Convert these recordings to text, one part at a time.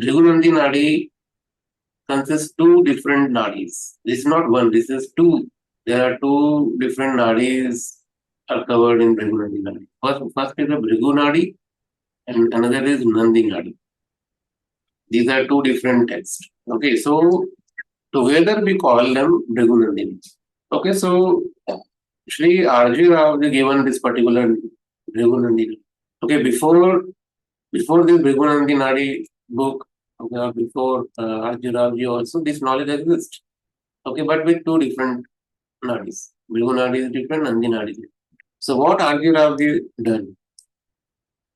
Bhrigu Nandi Nadi consists two different nadis. This is not one, this is two. There are two different nadis are covered in Bhrigu Nandi Nadi. First is the Bhrigu Nadi and another is Nandi Nadi. These are two different texts. Okay, so together we call them Bhrigu Nandi Nadi. Okay, so Shri R.G. Rao has given this particular Bhrigu Nandi Nadi. Okay, before this Bhrigu Nandi Nadi book, okay, before R.G. Rao also, this knowledge exists. Okay, but with two different nadis. Bhrigu Nadi is different, Nandi Nadi is different. So what R.G. Rao done?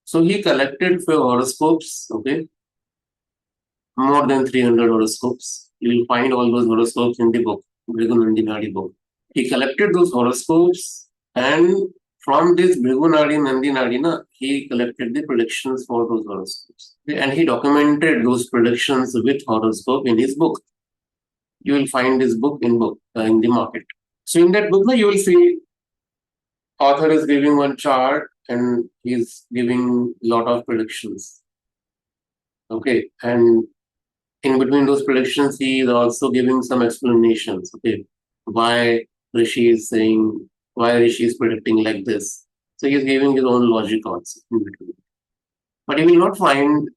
So he collected few horoscopes, okay, more than 300 horoscopes. You will find all those horoscopes in the book, Bhrigu Nandi Nadi book. He collected those horoscopes, and from this Bhrigu Nadi Nandi Nadi, he collected the predictions for those horoscopes. And he documented those predictions with horoscope in his book. You will find this book in the market. So in that book, you will see author is giving one chart and he's giving a lot of predictions. Okay, and in between those predictions, he is also giving some explanations. Okay, why Rishi is saying, why Rishi is predicting like this. So he is giving his own logic also in between. But you will not find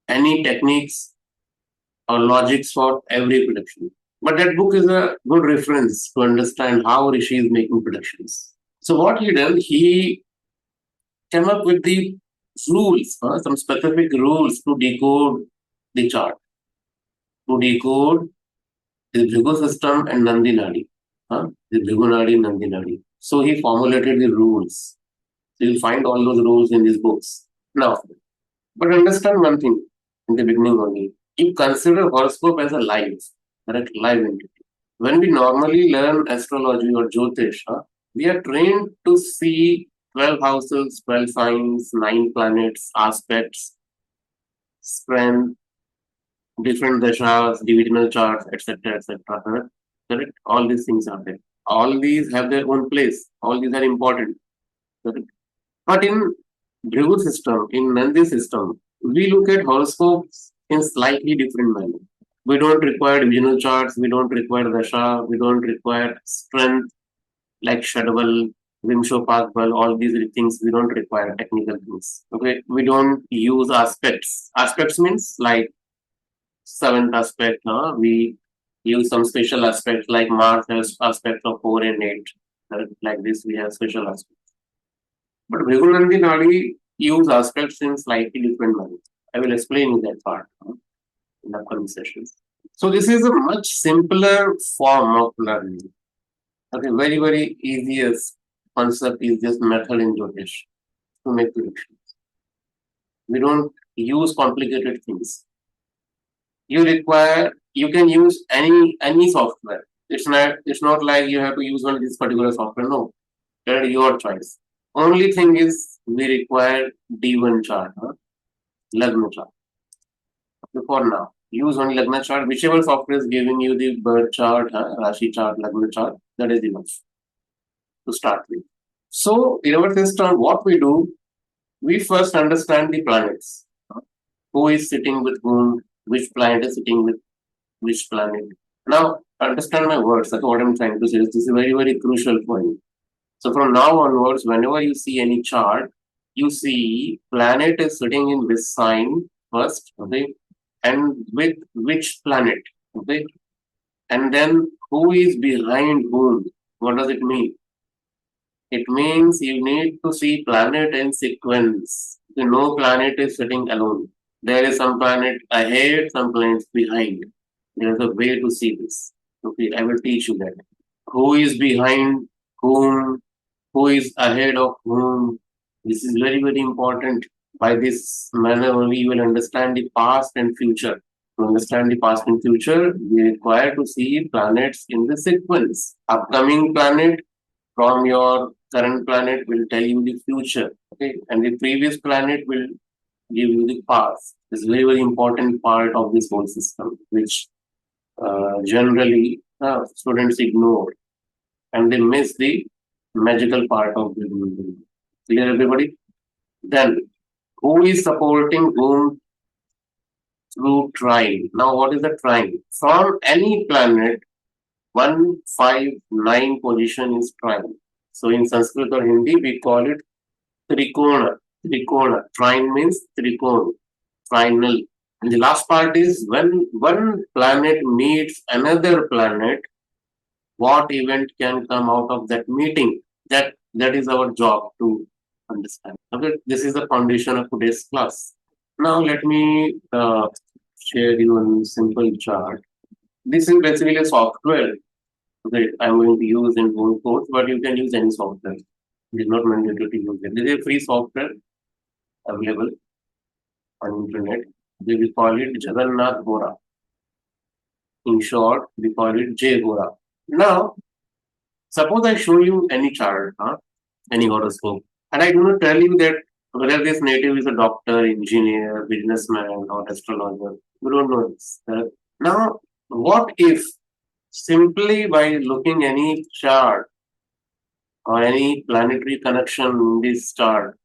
any techniques or logics for every prediction. But that book is a good reference to understand how Rishi is making predictions. So what he did, he came up with the rules, some specific rules to decode the chart, to decode the Bhrigu system and Nandi Nadi, the Bhrigu Nadi, Nandi Nadi. So he formulated the rules. So you'll find all those rules in these books. Now, but understand one thing in the beginning only. You consider horoscope as a live, correct? Live entity. When we normally learn astrology or jyotish, we are trained to see 12 houses, 12 signs, 9 planets, aspects, strength, different dashas, divisional charts, etc., etc. Correct? All these things are there. All these have their own place. All these are important. Correct? But in Bhrigu system, in Nandi system, we look at horoscopes in slightly different manner. We don't require divisional charts, we don't require dasha, we don't require strength like Shadwal, Vimshopadbal, all these things, we don't require technical things. Okay, we don't use aspects. Aspects means like seventh aspect, we use some special aspects like Mars has aspects of 4 and 8. Like this, we have special aspects. But Bhrigu Nandi Nadi use aspects in slightly different manner. I will explain you that part in upcoming sessions. So this is a much simpler form of learning. Okay, very, very easiest concept is this method in Jyotish to make predictions. We don't use complicated things. You can use any software. It's not like you have to use only this particular software. No, that's your choice. Only thing is we require D1 chart, Lagna chart. Okay, for now, use only Lagna chart. Whichever software is giving you the birth chart, Rashi chart, Lagna chart, that is enough to start with. So in our system, what we do, we first understand the planets. Who is sitting with whom, which planet is sitting with which planet. Now, understand my words. That's what I'm trying to say. This is a very, very crucial point. So from now onwards, whenever you see any chart, you see planet is sitting in this sign first, okay, and with which planet, okay, and then who is behind whom. What does it mean? It means you need to see planet in sequence. No planet is sitting alone. There is some planet ahead, some planets behind. There's a way to see this. Okay, I will teach you that. Who is behind whom? Who is ahead of whom? This is very, very important. By this manner only you will understand the past and future. To understand the past and future, we require to see planets in the sequence. Upcoming planet from your current planet will tell you the future. Okay, and the previous planet will give you the past. This is a very, very important part of this whole system, which generally students ignore and they miss the magical part of the movie. Clear, everybody? Then, who is supporting whom? trine. Now, what is a trine? From any planet, 159 position is trine. So, in Sanskrit or Hindi, we call it trikona. Trikona. Trine means trikona, trinal. And the last part is when one planet meets another planet, what event can come out of that meeting? That is our job to understand. Okay, this is the foundation of today's class. Now let me share you a simple chart. This is basically a software that I'm going to use in one course, but you can use any software. It is not mandatory to use it. This is a free software available on internet. We call it Jagannath Gora. In short, we call it J Gora. Now, suppose I show you any chart, any horoscope, and I do not tell you that whether this native is a doctor, engineer, businessman, or astrologer. You don't know this. Now, what if simply by looking any chart or any planetary connection in this chart,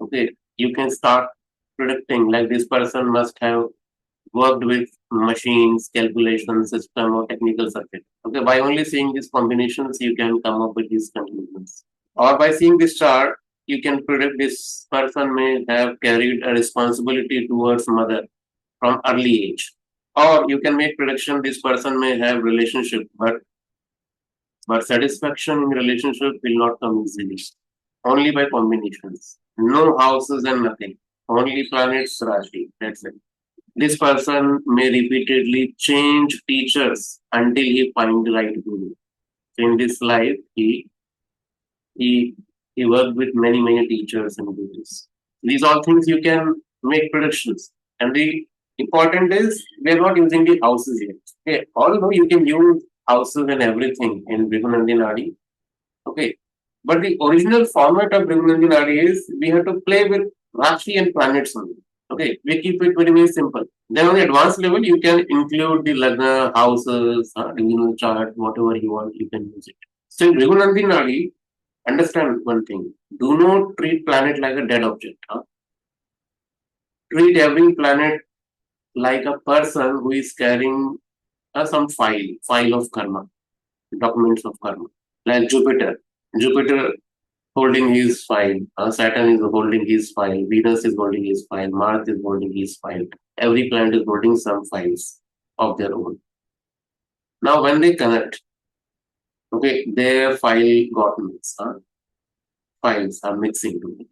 okay, you can start predicting like this person must have worked with machines, calculation system, or technical circuit. Okay, by only seeing these combinations, you can come up with these conclusions. Or by seeing this chart, you can predict this person may have carried a responsibility towards mother from early age. Or you can make prediction this person may have relationship, but satisfaction in relationship will not come easily. Only by combinations. No houses and nothing. Only planets, Rashi. That's it. This person may repeatedly change teachers until he finds the right guru. So in this life, he worked with many teachers and gurus. These all things you can make predictions. And the important is we are not using the houses yet. Okay, although you can use houses and everything in Bhrigu Nandi Nadi. Okay, but the original format of Bhrigu Nandi Nadi is we have to play with Rashi and planets only. Okay, we keep it very simple. Then on the advanced level, you can include the Lagna, houses, regional chart, whatever you want, you can use it. So in Bhrigu Nandi Nadi, understand one thing. Do not treat planet like a dead object. Treat every planet like a person who is carrying some file of karma, documents of karma. Like Jupiter. Jupiter holding his file. Saturn is holding his file. Venus is holding his file. Mars is holding his file. Every planet is holding some files of their own. Now, when they connect, okay, their file got mixed. Files are mixing together.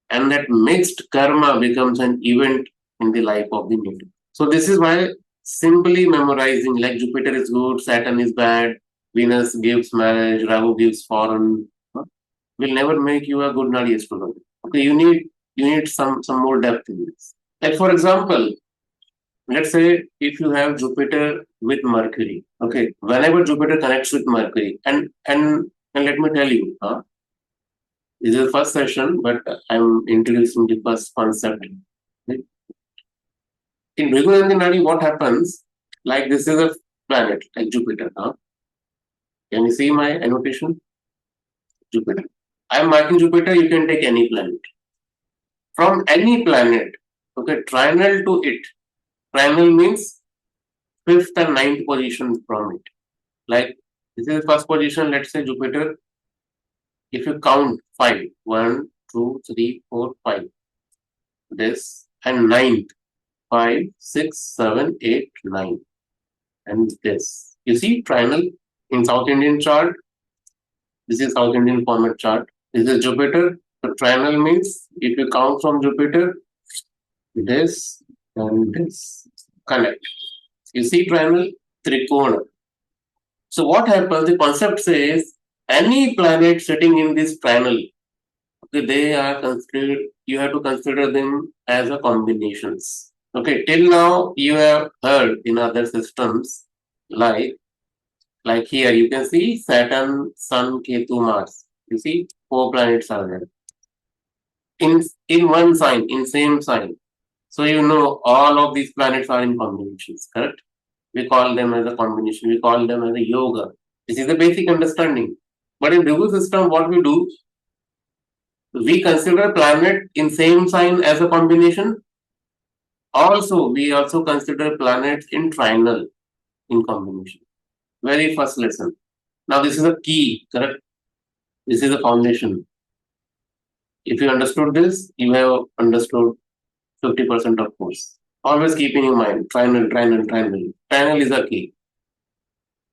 And that mixed karma becomes an event in the life of the native. So, this is why simply memorizing like Jupiter is good, Saturn is bad, Venus gives marriage, Rahu gives foreign, will never make you a good Nadi astrologer. Okay, you need some more depth in this. Like for example, let's say if you have Jupiter with Mercury, okay, whenever Jupiter connects with Mercury, and let me tell you, this is the first session, but I'm introducing the first concept. Okay? In Bhrigu Nandi Nadi, what happens? Like this is a planet, like Jupiter. Can you see my annotation? Jupiter. I am marking Jupiter, you can take any planet. From any planet, okay, trinal to it. Trinal means 5th and 9th position from it. Like, this is the first position, let's say Jupiter. If you count 5, 1, 2, 3, 4, 5. This, and 9th, 5, 6, 7, 8, 9. And this. You see, trinal in South Indian chart. This is South Indian format chart. This is Jupiter. The trinal means if you count from Jupiter, this and this connect. You see trinal, trikona. So what happens? The concept says any planet sitting in this trinal, okay, they are considered. You have to consider them as a combinations. Okay, till now you have heard in other systems like here you can see Saturn, Sun, Ketu, Mars. You see 4 planets are there in one sign, in same sign. So you know all of these planets are in combinations, correct? We call them as a combination. We call them as a yoga. This is the basic understanding. But in Bhrigu system, what we do, we consider planet in same sign as a combination, Also, we also consider planets in trinal in combination. Very first lesson. Now, this is a key, correct? This is a foundation. If you understood this, you have understood 50% of course. Always keep in your mind, trinal, trinal, trinal. Trinal is a key.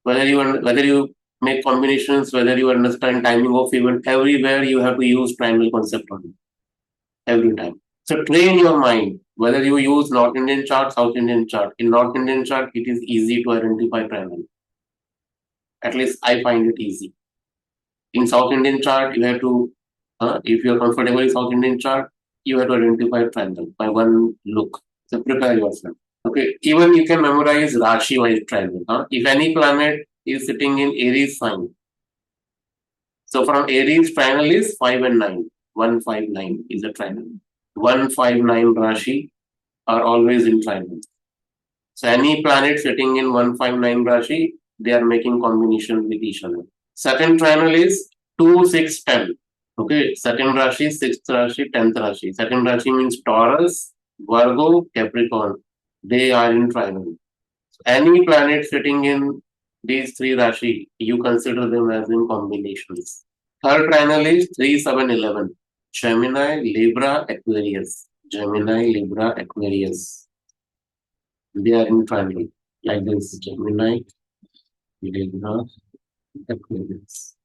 Whether you make combinations, whether you understand timing of event, everywhere you have to use trinal concept only. Every time. So train your mind. Whether you use North Indian chart, South Indian chart. In North Indian chart, it is easy to identify trinal. At least I find it easy. In South Indian chart, you have to, if you are comfortable in South Indian chart, you have to identify triangle by one look. So prepare yourself. Okay, even you can memorize Rashi-wise triangle. If any planet is sitting in Aries sign, so from Aries triangle is 5 and 9. 159 is a triangle. 159 Rashi are always in triangle. So any planet sitting in 159 Rashi, they are making combination with each other. Second triangle is 2, 6, 10. Okay, second Rashi, 6th Rashi, 10th Rashi. Second Rashi means Taurus, Virgo, Capricorn. They are in triangle. So any planet sitting in these three Rashi, you consider them as in combinations. Third triangle is 3, 7, 11. Gemini, Libra, Aquarius. Gemini, Libra, Aquarius. They are in triangle. Like this, Gemini, Libra, Aquarius.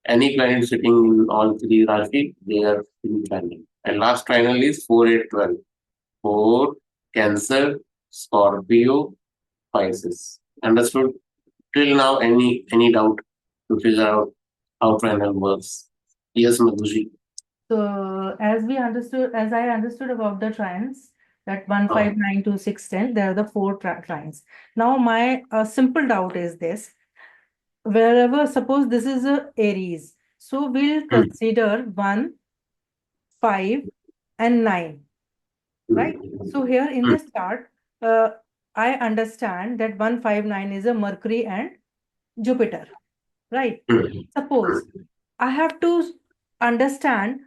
Any planet sitting in all three Rashi, they are in triangle. And last triangle is 4, 8, 12. 4, Cancer, Scorpio, Pisces. Understood? Till now, any doubt to figure out how triangle works? Yes, Madhuji. So as I understood about the trines, that 1, 5, 9 to 6, 10, there are the four trines. Now my simple doubt is this: wherever, suppose this is a Aries, so we'll consider 1, 5, and 9, right? So here in this chart, I understand that 1, 5, 9 is a Mercury and Jupiter, right? Suppose I have to understand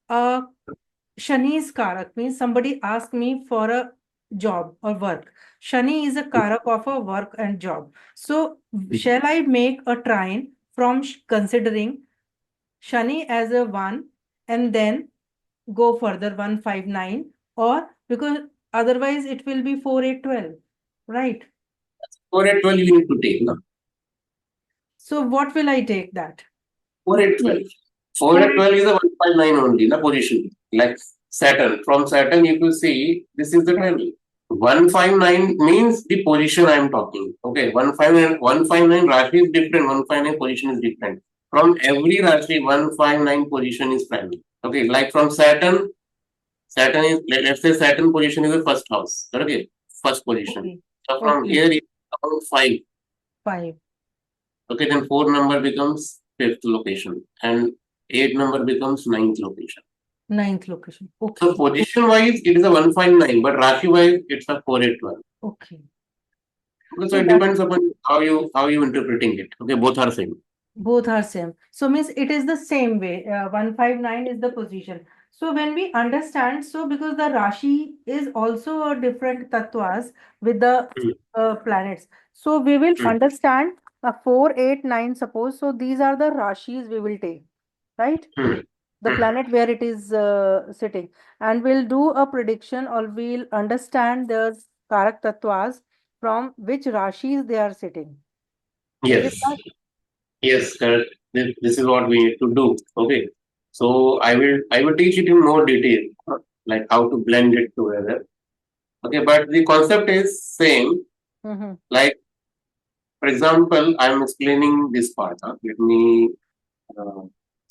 Shani's Karak, means somebody asked me for a job or work. Shani is a Karak of a work and job. So shall I make a trine from considering Shani as a 1 and then go further 1, 5, 9, or because otherwise it will be 4, 8, 12, right? 4, 8, 12 you need to take. No? So what will I take that? 4, 8, 12. 4, 8, 12 is a 159 only, the position. Like Saturn. From Saturn, you can see this is the triangle. 159 means the position I am talking. Okay, 159 Rashi is different, 159 position is different. From every Rashi, 159 position is triangle. Okay, like from Saturn is, let's say Saturn position is the first house. Okay, first position. Okay. So from here, it's around 5. 5. Okay, then 4 number becomes 5th location and 8 number becomes 9th location. 9th location. Okay. So position wise, it is a 159, but Rashi wise, it's a 481. Okay. Okay, so it depends upon how you interpreting it. Okay, both are same. Both are same. So means it is the same way. 159 is the position. So when we understand, so because the Rashi is also a different tattvas with the planets. So we will understand 4, 8, 9, suppose. So these are the Rashis we will take, right? The planet where it is sitting. And we'll do a prediction, or we'll understand the Karak tattvas from which Rashis they are sitting. Is it Yes. that? Yes, correct. This is what we need to do. Okay. So I will teach it in more detail, like how to blend it together. Okay, but the concept is same. Like, for example, I'm explaining this part. Let me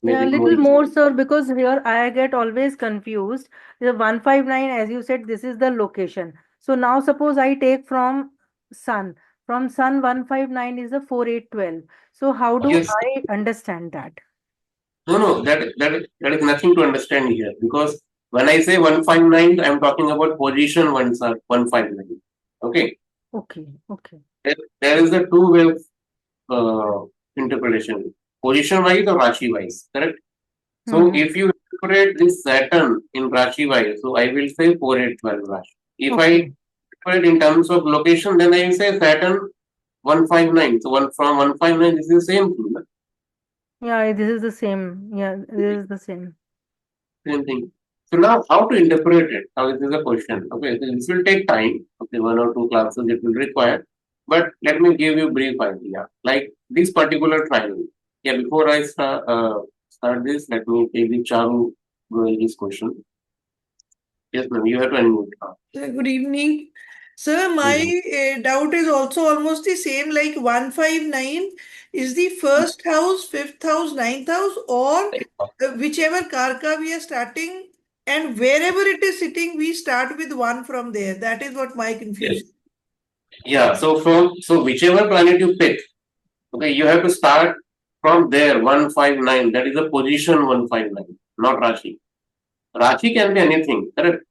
make Yeah, it more little easy. more, sir, because here I get always confused. The 159, as you said, this is the location. So now suppose I take from Sun. From Sun, 159 is a 4812. So how do Yes. I understand that? No. That is nothing to understand here because when I say 159, I'm talking about position 159. Okay. Okay, okay. There is a two-way interpretation. Position wise or Rashi wise, correct? So if you interpret this Saturn in Rashi wise, so I will say 4, 8, 12 Rashi. If Okay. I put it in terms of location, then I will say Saturn 159. So from 159, this is the same thing. Yeah, this is the same. Yeah, this is the same. Same thing. So now how to interpret it? Now this is a question. Okay, so this will take time. Okay, one or two classes it will require. But let me give you a brief idea. Like this particular triangle. Yeah, before I start this, let me take the Charu this question. Yes, ma'am, you have to unmute. Sir, good evening. Sir, my doubt is also almost the same, like 159 is the first house, fifth house, ninth house, or whichever karka we are starting, and wherever it is sitting, we start with one from there. That is what my Yes. confusion. Yeah. So whichever planet you pick, okay, you have to start from there 159. That is the position 159, not Rashi. Rashi can be anything, correct?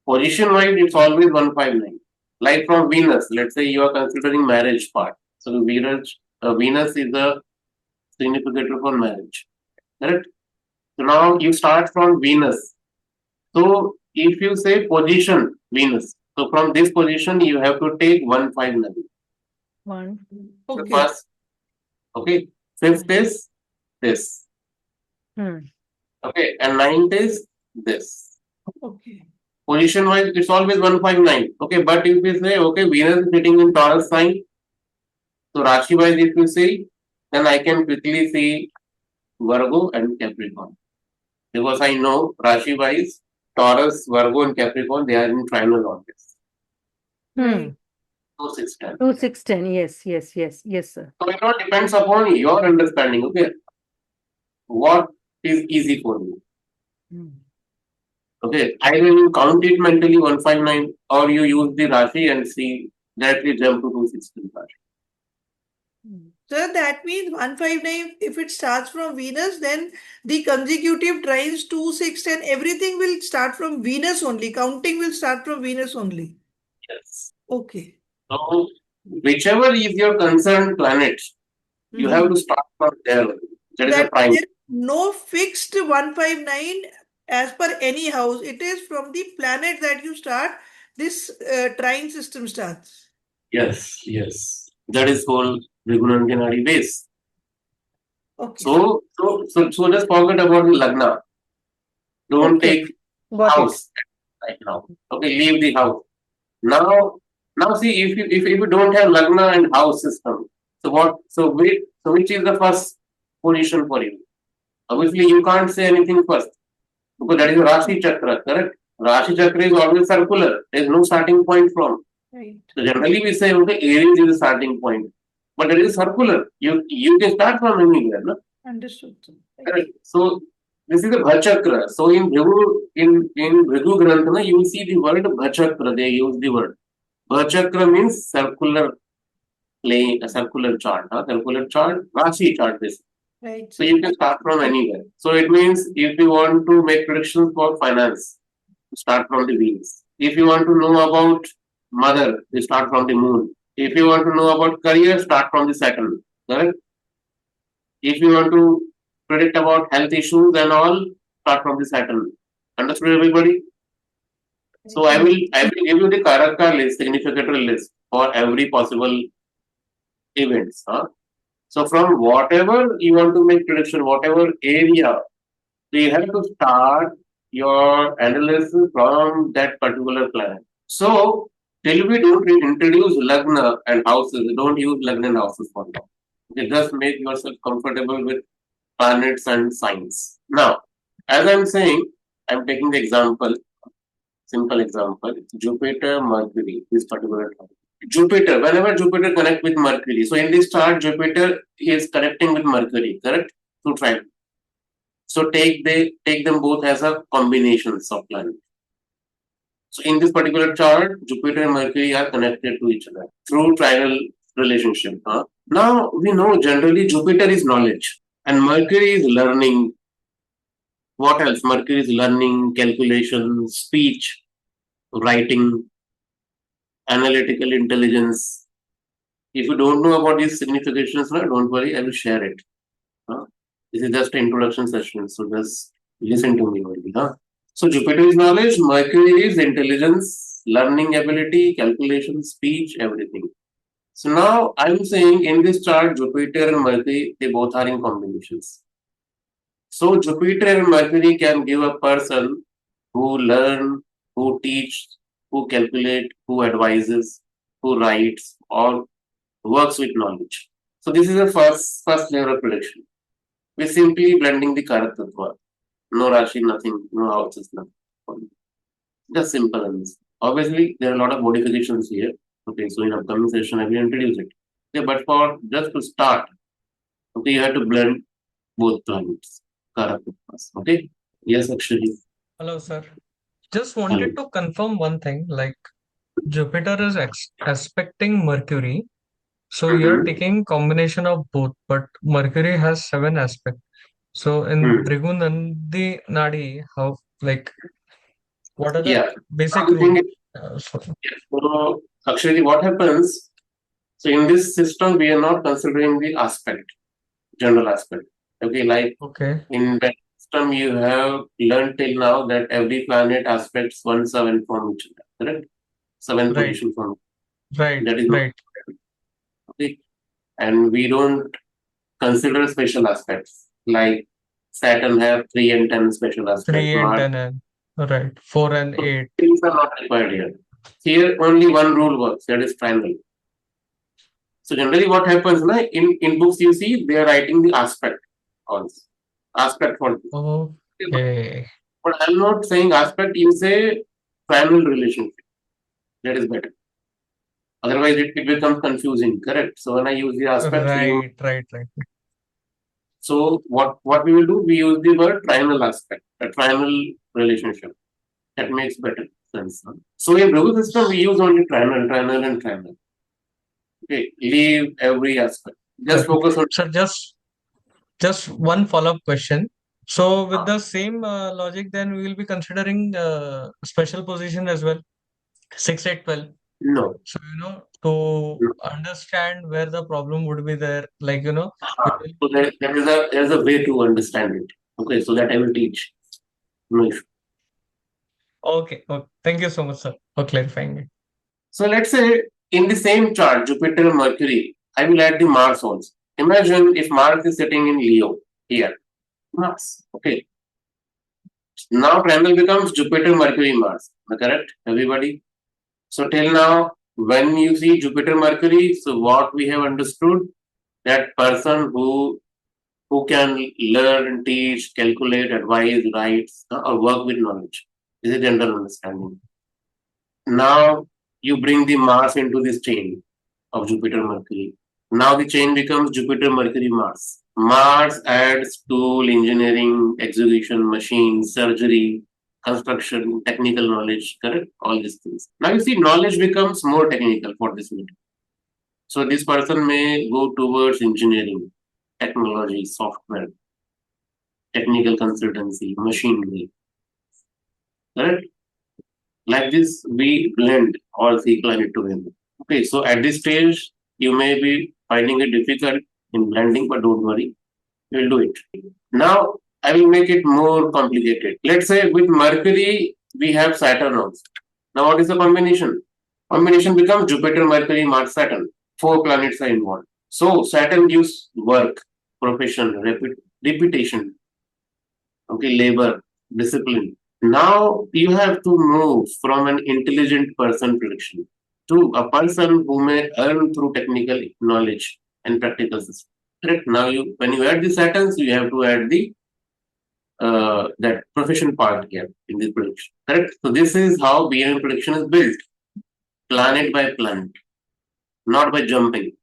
Position wise, it's always 159. Like from Venus, let's say you are considering marriage part. So Venus is the significator for marriage, correct? So now you start from Venus. So if you say position Venus, so from this position you have to take 159. One. The Okay. first, okay. Fifth is this, Hmm. okay, and ninth is this. Okay. Position wise, it's always 159. Okay, but if we say, okay, Venus is sitting in Taurus sign, so Rashi wise, if you see, then I can quickly see Virgo and Capricorn. Because I know Rashi wise, Taurus, Virgo, and Capricorn, they are in trinal orbits. Hmm. 2, 6, 10. 2, 6, 10. Yes, yes, yes, yes, sir. So it all depends upon your understanding, okay? What is easy for you? Hmm. Okay, either you count it mentally 159 or you use the Rashi and see directly jump to 216 Rashi. Sir, that means 159, if it starts from Venus, then the consecutive trines 2, 6, 10, everything will start from Venus only. Counting will start from Venus only. Yes. Okay. So whichever is your concerned planet, you have to start from there. That is a That prime. there is no fixed 159 as per any house. It is from the planet that you start, this trine system starts. Yes, yes. That is whole Bhrigu Nandi Nadi base. Okay. So just forget about the Lagna. Don't Okay. take Got it. house right now. Okay, leave the house. Now see if you don't have Lagna and house system, so what so which is the first position for you? Obviously you can't say anything first. Because that is Rashi Chakra, correct? Rashi Chakra is always circular. There is no starting point from. Right. So generally we say, okay, Aries is the starting point. But it is circular. You can start from anywhere, no? Understood. Sir. Correct. So this is the Bhachakra. So in Bhrigu Granthana, you will see the word Bhachakra. They use the word. Bhachakra means circular plane, a circular chart. Circular chart, Rashi chart this. Right. So you can start from anywhere. So it means if you want to make predictions for finance, start from the Venus. If you want to know about mother, you start from the moon. If you want to know about career, start from the Saturn. Correct? If you want to predict about health issues and all, start from the Saturn. Understood, everybody? So I will give you the Karaka list, significator list for every possible events. So from whatever you want to make prediction, whatever area, so you have to start your analysis from that particular planet. So till we don't introduce Lagna and houses, don't use Lagna and houses for now. Okay, just make yourself comfortable with planets and signs. Now, as I'm saying, I'm taking the example, simple example, Jupiter, Mercury, this particular chart. Jupiter, whenever Jupiter connect with Mercury, so in this chart, Jupiter is connecting with Mercury, correct? Through triangle. So take them both as a combinations of planets. So in this particular chart, Jupiter and Mercury are connected to each other through trinal relationship. Now we know generally Jupiter is knowledge and Mercury is learning. What else? Mercury is learning, calculation, speech, writing, analytical intelligence. If you don't know about these significations, don't worry, I will share it. This is just an introduction session, so just listen to me only. So Jupiter is knowledge, Mercury is intelligence, learning ability, calculation, speech, everything. So now I'm saying in this chart, Jupiter and Mercury, they both are in combinations. So Jupiter and Mercury can give a person who learn, who teach, who calculate, who advises, who writes, or works with knowledge. So this is the first layer of prediction. We're simply blending the Karak Tattva. No Rashi, nothing, no houses, nothing. Just simple and easy. Obviously, there are a lot of modifications here. Okay, so in upcoming session, I will introduce it. Okay, but for just to start, okay, you have to blend both planets. Karak Tattvas. Okay. Yes, actually. Hello, sir. Just Hello. wanted to confirm one thing, like Jupiter is aspecting Mercury. So you're Mhm. taking combination of both, but Mercury has 7 aspects. So in Hmm. Bhrigu Nandi Nadi, how, like, what are the Yeah. basic Now the thing rules? is, so actually, what happens? So in this system, we are not considering the aspect, general aspect. Okay, like Okay, in that system, you have learned till now that every planet aspects 1/7 from each other, correct? 7 right, position from right, that is not right. okay. And we don't consider special aspects like Saturn have 3 and 10 special aspect, 3 and Mars. 10 and right, 4 and So 8. things are not required here. Here only one rule works, that is Trinal. So generally what happens na, in books you see they are writing the aspect also. Aspect for this. Okay, But I'm not saying aspect, you say final relationship. That is better. Otherwise it becomes confusing, correct? So when I use the aspect, so you right. so what we will do, we use the word trinal aspect, a trinal relationship. That makes better sense. Huh? So in Bhrigu system we use only trinal and trinal. Okay, leave every aspect. Just Correct. focus on Sir, just one follow-up question. So with the same logic, then we will be considering special position as well, 6, 8, 12. no. So, to No. understand where the problem would be there, like, we will So there is a way to understand it. Okay, so that I will teach. No issue. okay. Thank you so much, sir, for clarifying it. So let's say in the same chart, Jupiter, Mercury, I will add the Mars also. Imagine if Mars is sitting in Leo here. Mars. Okay. Now triangle becomes Jupiter, Mercury, Mars. Am I correct? Everybody? So till now, when you see Jupiter, Mercury, so what we have understood, that person who can learn, teach, calculate, advise, write, or work with knowledge. This is general understanding. Now you bring the Mars into this chain of Jupiter Mercury. Now the chain becomes Jupiter Mercury Mars. Mars adds tool, engineering, execution, machine, surgery, construction, technical knowledge, correct? All these things. Now you see, knowledge becomes more technical for this meeting. So this person may go towards engineering, technology, software, technical consultancy, machinery, correct? Like this, we blend all three planets together. Okay, so at this stage, you may be finding it difficult in blending, but don't worry, we'll do it. Now, I will make it more complicated. Let's say with Mercury, we have Saturn also. Now, what is the combination? Combination becomes Jupiter, Mercury, Mars, Saturn. 4 planets are involved. So, Saturn gives work, profession, reputation, okay, labor, discipline. Now you have to move from an intelligent person prediction to a person who may earn through technical knowledge and practical system. Correct. Now you when you add the Saturns, you have to add the that profession part here in this prediction. Correct. So this is how BM prediction is built, planet by planet, not by jumping.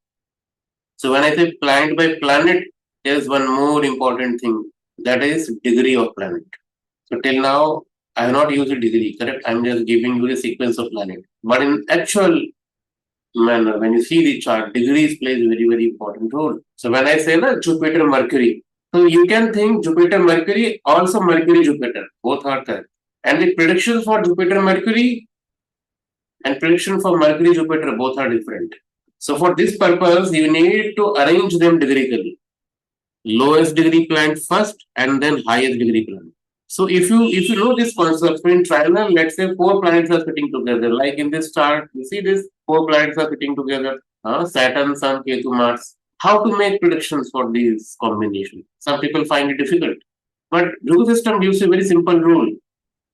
So when I say planet by planet, there is one more important thing, that is degree of planet. So till now, I have not used a degree, correct? I'm just giving you the sequence of planet. But in actual manner, when you see the chart, degrees plays a very, very important role. So when I say that Jupiter, Mercury, so you can think Jupiter, Mercury, also Mercury, Jupiter, both are correct. And the predictions for Jupiter, Mercury and prediction for Mercury, Jupiter, both are different. So for this purpose, you need to arrange them degreically. Lowest degree planet first and then highest degree planet. So if you know this concept, so in Trinal, let's say 4 planets are sitting together. Like in this chart, you see this 4 planets are sitting together. Saturn, Sun, Ketu, Mars. How to make predictions for these combinations? Some people find it difficult. But Bhrigu system gives you a very simple rule.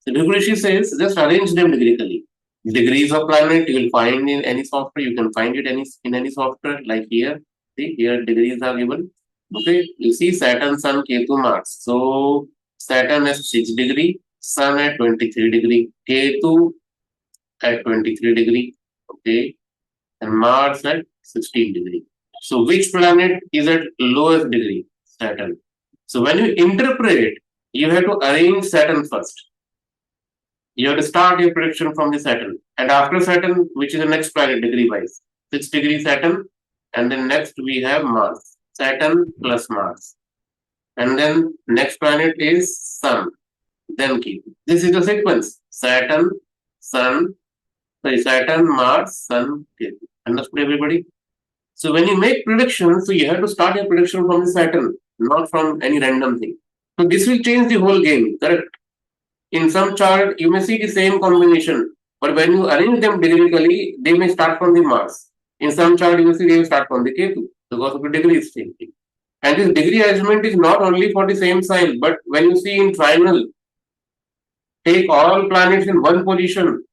So Bhrigu Rishi says just arrange them degreecally. Degrees of planet you will find in any software. You can find it in any software. Like here, see here degrees are given. Okay, you see Saturn, Sun, Ketu, Mars. So Saturn at 6 degree, Sun at 23 degree, Ketu at 23 degree. Okay, and Mars at 16 degree. So which planet is at lowest degree? Saturn. So when you interpret, you have to arrange Saturn first. You have to start your prediction from the Saturn. And after Saturn, which is the next planet degree wise? 6 degree Saturn. And then next we have Mars. Saturn plus Mars. And then next planet is Sun. Then Ketu. This is the sequence. Saturn, Mars, Sun, Ketu. Understood everybody? So when you make predictions, so you have to start your prediction from the Saturn, not from any random thing. So this will change the whole game, correct? In some chart, you may see the same combination, but when you arrange them degreecally, they may start from the Mars. In some chart, you will see they will start from the Ketu because of the degree is changing. And this degree arrangement is not only for the same sign, but when you see in Trinal, take all planets in one position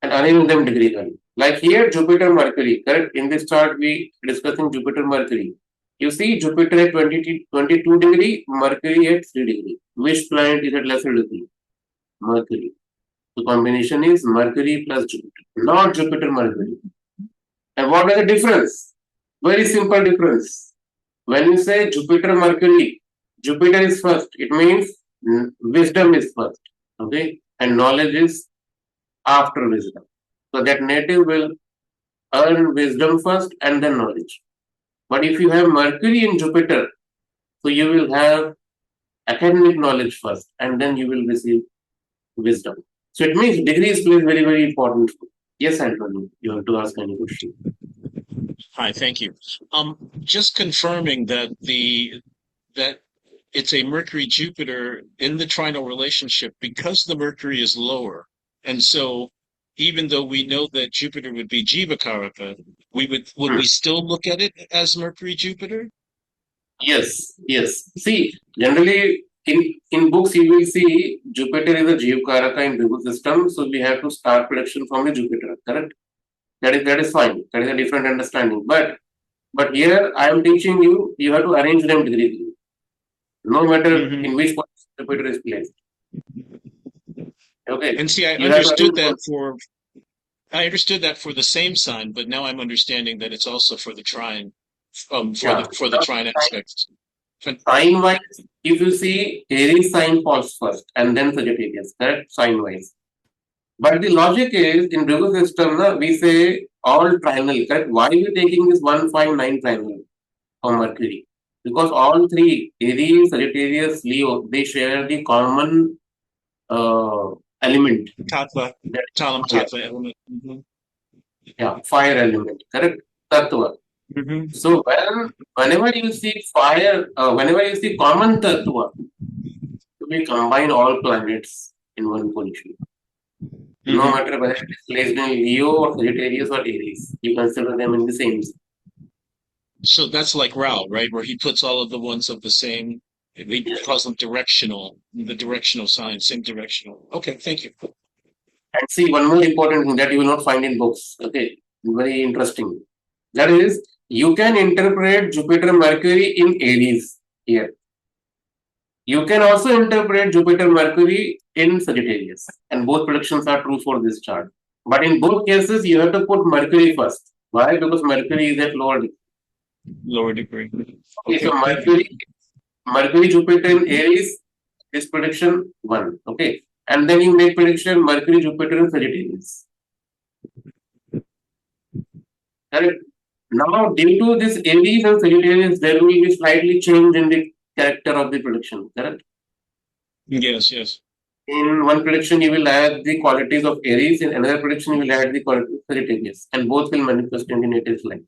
and arrange them degreecally. Like here, Jupiter Mercury, correct? In this chart, we discussing Jupiter Mercury. You see Jupiter at 22 degree, Mercury at 3 degree. Which planet is at lesser degree? Mercury. The combination is Mercury plus Jupiter, not Jupiter Mercury. And what is the difference? Very simple difference. When you say Jupiter Mercury, Jupiter is first. It means wisdom is first. Okay, and knowledge is after wisdom. So that native will earn wisdom first and then knowledge. But if you have Mercury in Jupiter, so you will have academic knowledge first and then you will receive wisdom. So it means degrees plays very, very important. Yes, Anthony, you have to ask any question. Hi, thank you. Just confirming that that it's a Mercury-Jupiter in the trinal relationship because the Mercury is lower. And so even though we know that Jupiter would be Jivakaraka, would we still look at it as Mercury-Jupiter? Yes, yes. See, generally in books you will see Jupiter is a Jivakaraka in Bhrigu system, so we have to start prediction from the Jupiter, correct? That is fine. That is a different understanding. But here I am teaching you, you have to arrange them degreecally. No matter in which point Jupiter is placed. Okay. And see, I understood that for the same sign, but now I'm understanding that it's also for the trine, for the trine aspects. Sign wise, if you see Aries sign falls first and then Sagittarius, correct? Sign wise. But the logic is in Bhrigu system, we say all trinal, correct? Why are we taking this 159 trinal for Mercury? Because all three, Aries, Sagittarius, Leo, they share the common element. Tattva element. Yeah, fire element, correct? Tattva. So whenever you see fire, whenever you see common tattva, we combine all planets in one position. No matter whether it is placed in Leo or Sagittarius or Aries, you consider them in the same. So that's like Rao, right? Where he puts all of the ones of the same, he calls them directional, the directional signs, same directional. Okay, thank you. And see, one more important thing that you will not find in books. Okay, very interesting. That is, you can interpret Jupiter Mercury in Aries here. You can also interpret Jupiter Mercury in Sagittarius, and both predictions are true for this chart. But in both cases, you have to put Mercury first. Why? Because Mercury is at lower degree. Lower degree. Okay, so Mercury Jupiter in Aries is prediction 1. Okay, and then you make prediction Mercury Jupiter in Sagittarius. Correct. Now, due to this Aries and Sagittarius, there will be slightly change in the character of the prediction, correct? Yes, yes. In one prediction, you will add the qualities of Aries, in another prediction, you will add the qualities of Sagittarius, and both will manifest in the native life.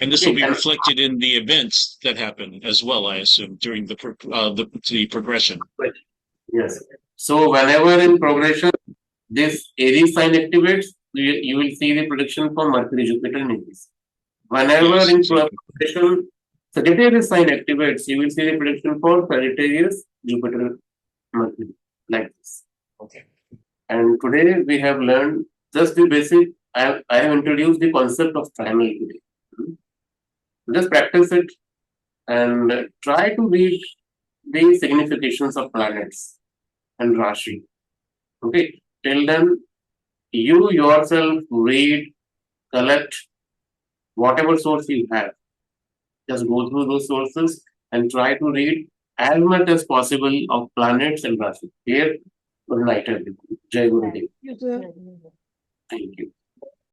And this will Okay, be and reflected in the events that happen as well, I assume, during the progression. yes. So whenever in progression this Aries sign activates, you will see the prediction for Mercury-Jupiter in Aries. Whenever Yes, in exactly. progression Sagittarius sign activates, you will see the prediction for Sagittarius, Jupiter, Mercury, like this. Okay. And today we have learned just the basic. I have introduced the concept of Trinal today. Just practice it and try to read the significations of planets and Rashi. Okay. Till then, you yourself read, collect whatever source you have. Just go through those sources and try to read as much as possible of planets and Rashi. Here, good night, everyone. Jai Gurudev. Yes, sir. Yeah. Thank you.